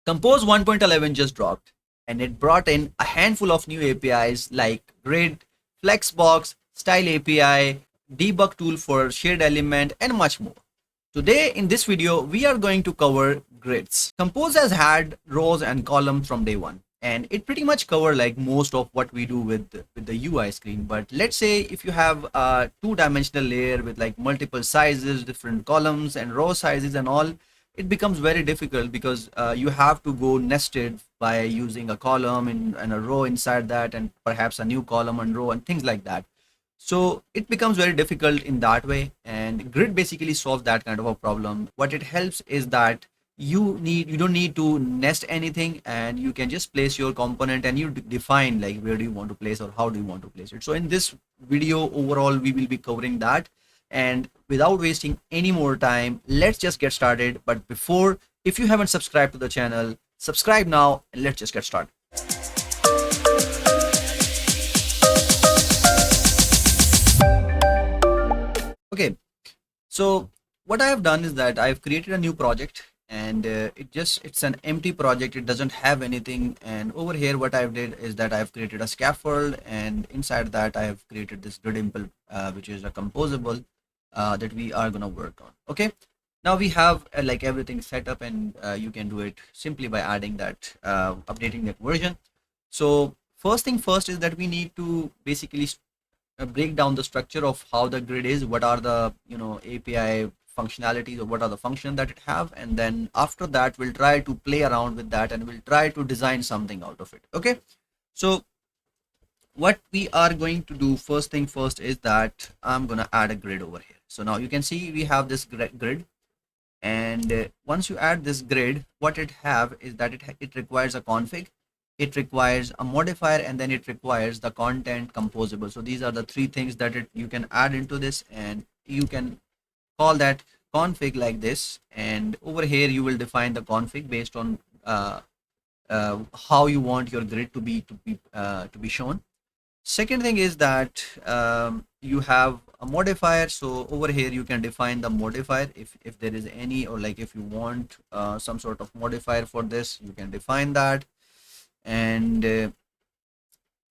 Compose 1.11 just dropped, and it brought in a handful of new APIs like Grid, FlexBox, Style API, debug tool for shared element, and much more. Today in this video, we are going to cover grids. Compose has had rows and columns from day one, and it pretty much cover like most of what we do with the UI screen. But let's say if you have a two-dimensional layer with like multiple sizes, different columns and row sizes and all, it becomes very difficult because you have to go nested by using a column and a row inside that, and perhaps a new column and row and things like that. So it becomes very difficult in that way, and grid basically solves that kind of a problem. What it helps is that you don't need to nest anything, and you can just place your component and you define like where do you want to place or how do you want to place it. So in this video overall we will be covering that, and without wasting any more time, let's just get started. But before, if you haven't subscribed to the channel, subscribe now and let's just get started. Okay, so what I have done is that I've created a new project, and it's an empty project. It doesn't have anything. And over here what I've did is that I've created a scaffold, and inside that I have created this grid which is a composable that we are gonna work on. Okay, now we have like everything set up, and you can do it simply by adding that updating that version. So first thing first is that we need to basically break down the structure of how the grid is, what are the API functionalities or what are the functions that it have, and then after that we'll try to play around with that and we'll try to design something out of it. Okay, so what we are going to do first thing first is that I'm gonna add a grid over here. So now you can see we have this grid, and once you add this grid, what it have is that it requires a config, it requires a modifier, and then it requires the content composable. So these are the three things that you can add into this, and you can call that config like this, and over here you will define the config based on how you want your grid to be shown. Second thing is that you have a modifier. So over here you can define the modifier if there is any, or like if you want some sort of modifier for this, you can define that. And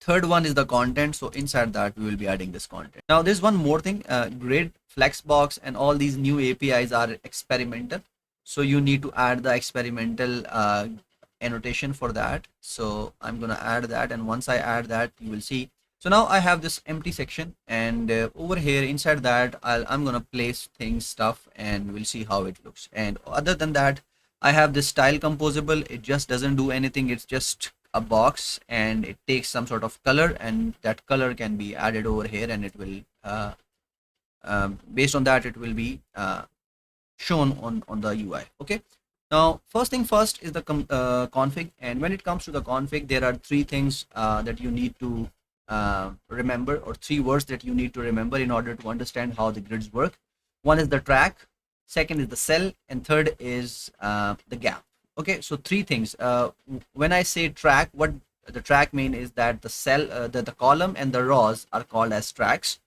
third one is the content. So inside that we will be adding this content. Now there's one more thing, grid, flexbox, and all these new APIs are experimental, so you need to add the experimental annotation for that. So I'm gonna add that, and once I add that, you will see. So now I have this empty section, and over here inside that I'm gonna place stuff, and we'll see how it looks. And other than that, I have this style composable. It just doesn't do anything. It's just a box, and it takes some sort of color, and that color can be added over here, and it will based on that it will be shown on the UI. Okay, now first thing first is the config, and when it comes to the config, there are three things that you need to remember, or three words that you need to remember in order to understand how the grids work. One is the track, second is the cell, and third is the gap. Okay, so three things. When I say track, what the track mean is that the cell, the column and the rows are called as tracks.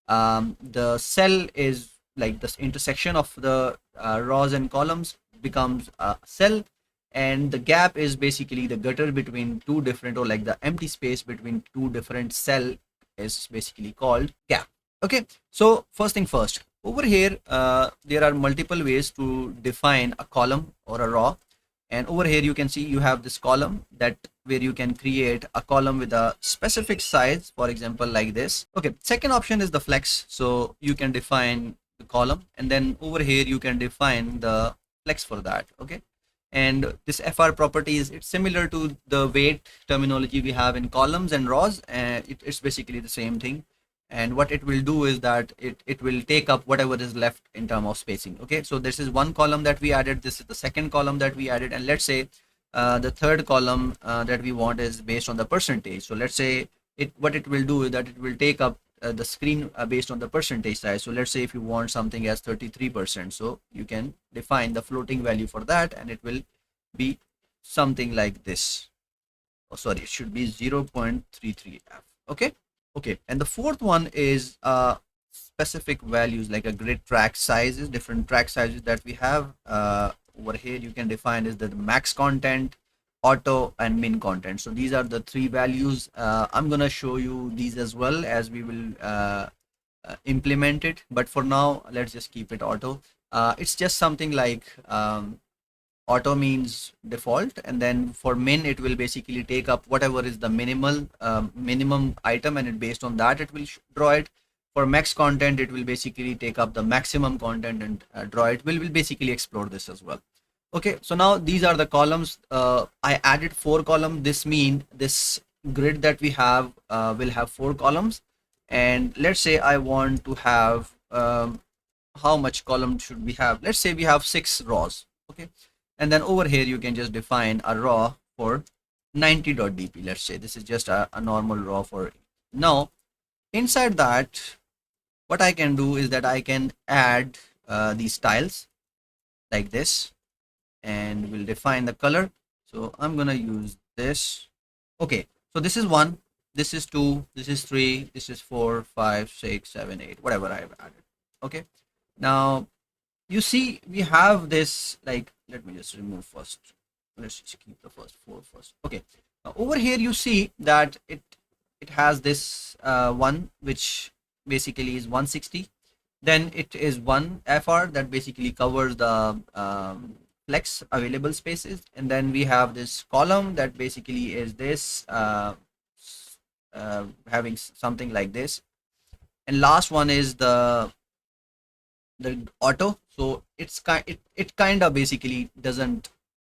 The cell is like this intersection of the rows and columns becomes a cell, and the gap is basically the gutter between two different, or like the empty space between two different cell is basically called gap. Okay, so first thing first, over here there are multiple ways to define a column or a row. And over here you can see you have this column where you can create a column with a specific size, for example like this. Okay, second option is the flex. So you can define the column, and then over here you can define the flex for that. Okay, and this FR property it's similar to the weight terminology we have in columns and rows, and it's basically the same thing. And what it will do is that it will take up whatever is left in terms of spacing. Okay, so this is one column that we added, this is the second column that we added, and let's say the third column that we want is based on the percentage. So let's say what it will do is that it will take up the screen based on the percentage size. So let's say if you want something as 33%, so you can define the floating value for that, and it will be something like this. Oh sorry, it should be 0.33f. Okay, and the fourth one is specific values like a grid track sizes, different track sizes that we have over here. You can define is the max content, auto and min content. So these are the three values. I'm gonna show you these as well as we will implement it, but for now let's just keep it auto. It's just something like auto means default, and then for min it will basically take up whatever is the minimal minimum item, and it based on that it will draw it. For max content it will basically take up the maximum content and draw it. Will basically explore this as well. Okay, so now these are the columns. I added 4 columns. This means this grid that we have will have 4 columns, and let's say I want to have how much column should we have. Let's say we have 6 rows. Okay, and then over here you can just define a row for 90.dp. Let's say this is just a normal row for now. Inside that, what I can do is that I can add these styles like this, and we'll define the color. So I'm gonna use this. Okay, so this is 1, this is 2, this is 3, this is 4, 5, 6, 7, 8, whatever I've added. Okay, now you see we have this, like, let me just remove first. Let's just keep the first 4 first. Okay, now over here you see that it has this one which basically is 160. Then it is 1 fr that basically covers the flex available spaces, and then we have this column that basically is this having something like this, and last one is the auto. So it kind of basically doesn't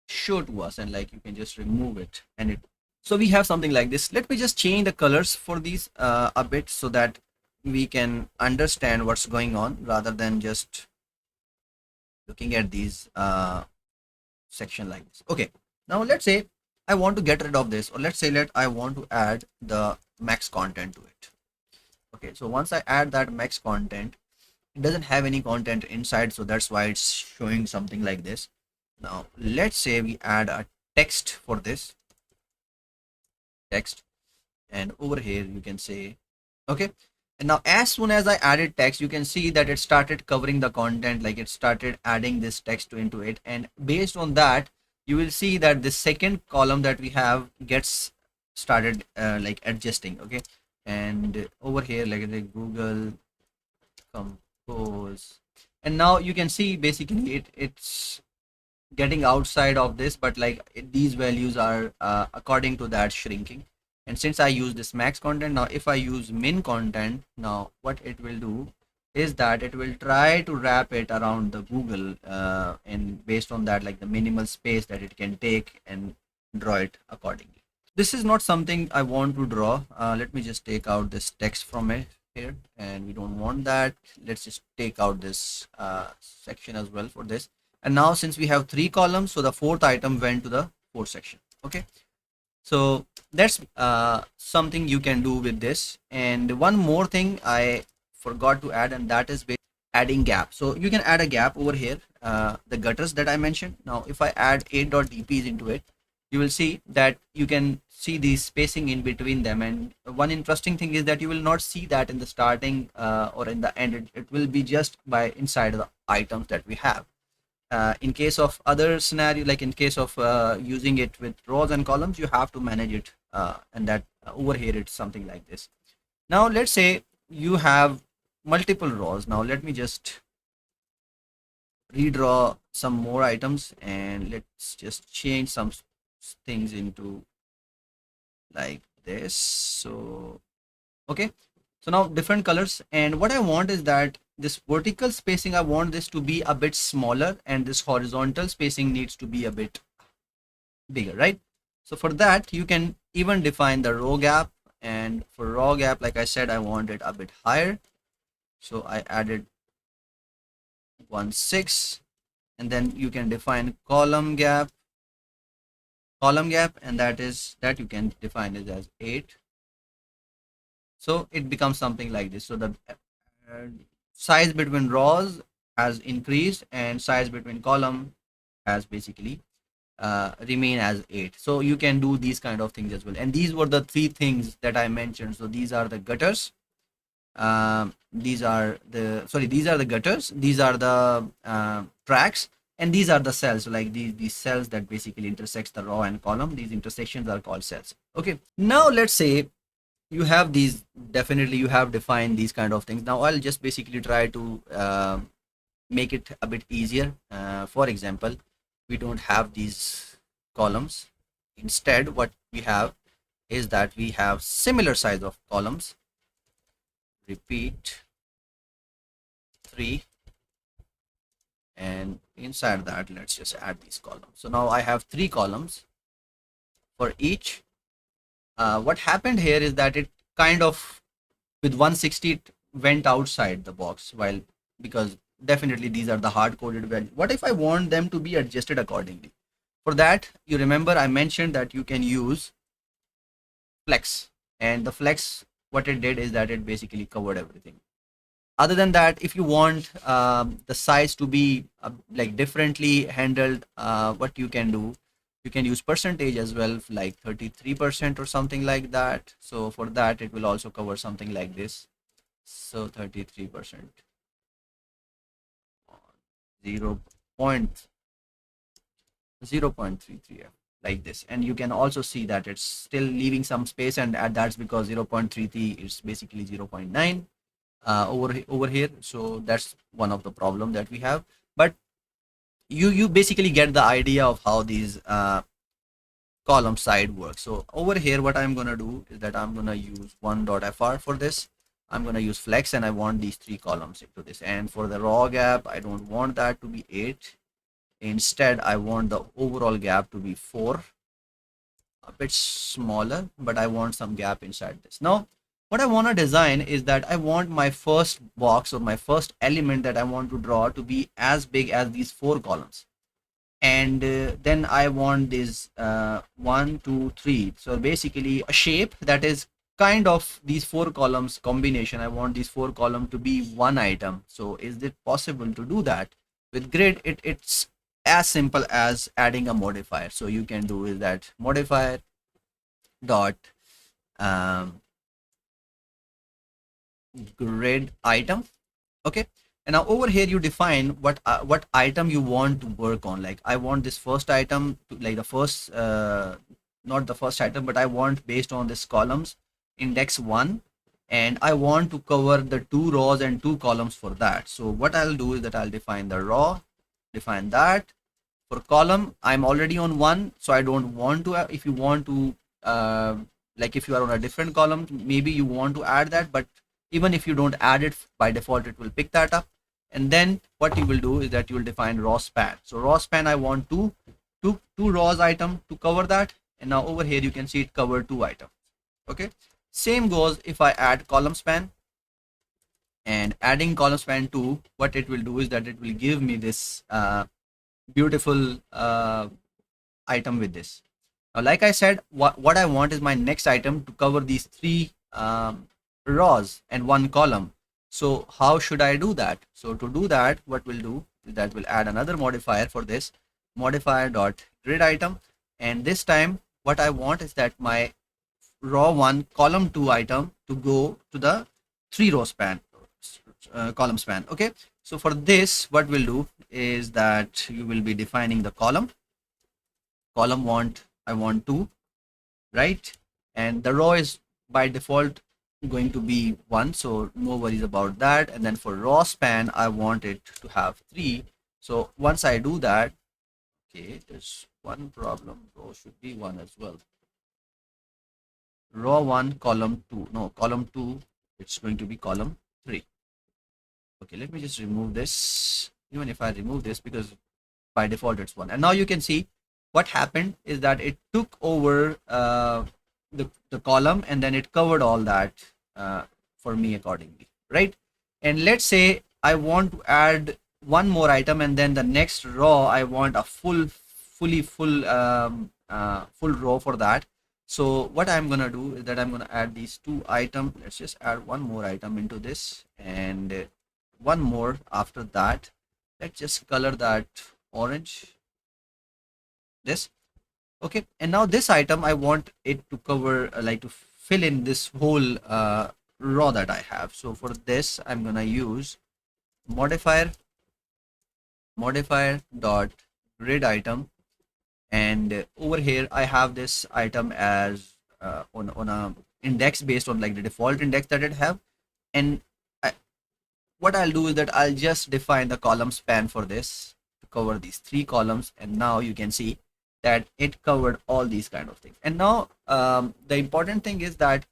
show to us, and like you can just remove it, and it, so we have something like this. Let me just change the colors for these a bit so that we can understand what's going on rather than just looking at these section like this. Okay, now let's say I want to get rid of this, or let's say I want to add the max content to it. Okay, so once I add that max content, it doesn't have any content inside, so that's why it's showing something like this. Now let's say we add a text for this text, and over here you can say okay. And now as soon as I added text, you can see that it started covering the content, like it started adding this text into it, and based on that you will see that the second column that we have gets started like adjusting. Okay, and over here like the Google Compose, and now you can see basically it's getting outside of this, but like these values are according to that shrinking. And since I use this max content, now if I use min content, now what it will do is that it will try to wrap it around the Google and based on that, like the minimal space that it can take, and draw it accordingly. This is not something I want to draw. Let me just take out this text from it here, and we don't want that. Let's just take out this section as well for this. And now since we have 3 columns, so the 4th item went to the 4th section. Okay, so that's something you can do with this. And one more thing I forgot to add, and that is adding gap. So you can add a gap over here, the gutters that I mentioned. Now if I add 8.dps into it, you will see that you can see the spacing in between them. And one interesting thing is that you will not see that in the starting or in the end. It will be just by inside the items that we have. In case of other scenario, like in case of using it with rows and columns, you have to manage it, and that over here it's something like this. Now let's say you have multiple rows. Now let me just redraw some more items, and let's just change some things into like this. So okay, so now different colors, and what I want is that this vertical spacing, I want this to be a bit smaller, and this horizontal spacing needs to be a bit bigger, right? So for that you can even define the row gap, and for row gap, like I said, I want it a bit higher, so I added 1.6, and then you can define column gap, and that you can define it as 8. So it becomes something like this. So the size between rows has increased, and size between column has basically remain as 8. So you can do these kind of things as well. And these were the 3 things that I mentioned. So these are the gutters, these are the gutters, these are the tracks, and these are the cells. So like these cells that basically intersects the row and column, these intersections are called cells. Okay, now let's say you have these, definitely you have defined these kind of things. Now I'll just basically try to make it a bit easier. For example, we don't have these columns. Instead, what we have is that we have similar size of columns. Repeat 3, and inside that let's just add these columns. So now I have 3 columns for each. What happened here is that it kind of with 160 it went outside the box, while because definitely these are the hard coded values. What if I want them to be adjusted accordingly? For that, you remember I mentioned that you can use flex, and the flex, what it did is that it basically covered everything. Other than that, if you want the size to be like differently handled, what you can do, you can use percentage as well, like 33% or something like that. So for that, it will also cover something like this. So 33%, 0.33, like this. And you can also see that it's still leaving some space, and that's because 0.33 is basically 0.9 over here. So that's one of the problem that we have. But you basically get the idea of how these column side works. So over here, what I'm gonna do is that I'm gonna use 1.fr for this. I'm gonna use flex, and I want these 3 columns into this. And for the raw gap, I don't want that to be 8. Instead, I want the overall gap to be 4, a bit smaller, but I want some gap inside this. Now, what I want to design is that I want my first box or my first element that I want to draw to be as big as these 4 columns. And then I want this 1, 2, 3. So basically a shape that is kind of these 4 columns combination. I want these 4 columns to be one item. So is it possible to do that? With grid, it's as simple as adding a modifier. So you can do is that modifier dot grid item. Okay, and now over here you define what item you want to work on. Like I want this first item to, like the first not the first item, but I want based on this columns index 1, and I want to cover the 2 rows and 2 columns for that. So what I'll do is that I'll define the row, define that. For column, I'm already on 1, so I don't want to. If you want to like if you are on a different column, maybe you want to add that, but even if you don't add it, by default it will pick that up. And then what you will do is that you will define row span. So row span, I want two rows item to cover that, and now over here you can see it covered 2 items. Okay, same goes if I add column span, and adding column span 2, what it will do is that it will give me this beautiful item with this. Now, like I said, what I want is my next item to cover these 3 rows and 1 column. So how should I do that? So to do that, what we'll do is that we'll add another modifier for this, Modifier.gridItem. And this time what I want is that my row 1 column 2 item to go to the 3 row span, column span. Okay, so for this, what we'll do is that you will be defining the column I want 2, right? And the row is by default going to be 1, so no worries about that. And then for row span, I want it to have 3. So once I do that, okay, there's one problem, row should be 1 as well. Row 1 column 2, no, column 2, it's going to be column 3. Okay, let me just remove this. Even if I remove this, because by default it's 1. And now you can see what happened is that it took over the column, and then it covered all that for me accordingly, right? And let's say I want to add one more item, and then the next row I want a full row for that. So what I'm gonna do is that I'm gonna add these 2 items. Let's just add one more item into this, and one more after that. Let's just color that orange, this. Okay, and now this item, I want it to cover like to fill in this whole row that I have. So for this, I'm gonna use modifier modifier.gridItem, and over here I have this item as on a index based on like the default index that it have. And I, what I'll do is that I'll just define the column span for this to cover these 3 columns, and now you can see that it covered all these kind of things. And now the important thing is that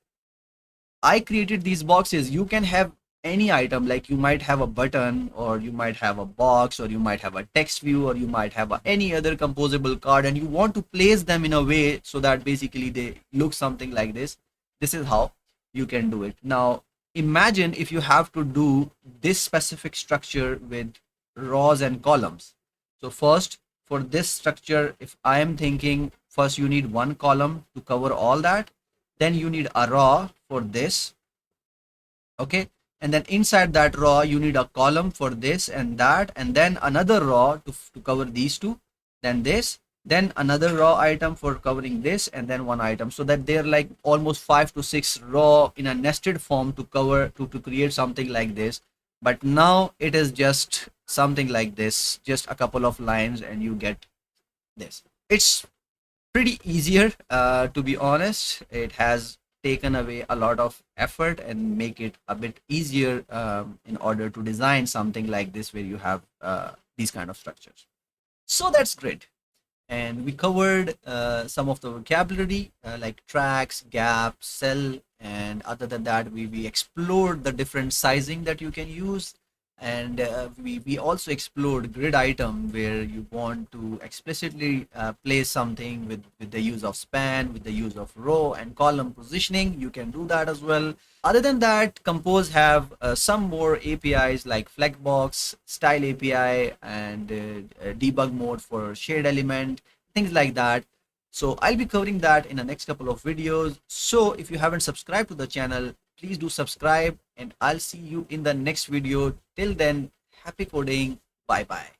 I created these boxes. You can have any item, like you might have a button, or you might have a box, or you might have a text view, or you might have any other composable card, and you want to place them in a way so that basically they look something like this. This is how you can do it. Now imagine if you have to do this specific structure with rows and columns. So first, for this structure, if I am thinking, first you need one column to cover all that, then you need a row for this, okay, and then inside that row you need a column for this and that, and then another row to cover these two, then this, then another row item for covering this, and then one item, so that they're like almost 5 to 6 row in a nested form to cover to create something like this. But now it is just something like this, just a couple of lines, and you get this. It's pretty easier, to be honest. It has taken away a lot of effort and make it a bit easier in order to design something like this where you have these kind of structures. So that's great. And we covered some of the vocabulary like tracks, gaps, cell, and other than that we explored the different sizing that you can use. And we also explored grid item, where you want to explicitly place something with the use of span, with the use of row and column positioning. You can do that as well. Other than that, Compose have some more APIs like FlexBox, Style API, and debug mode for shared element, things like that. So I'll be covering that in the next couple of videos. So if you haven't subscribed to the channel, please do subscribe, and I'll see you in the next video. Till then, happy coding. Bye bye.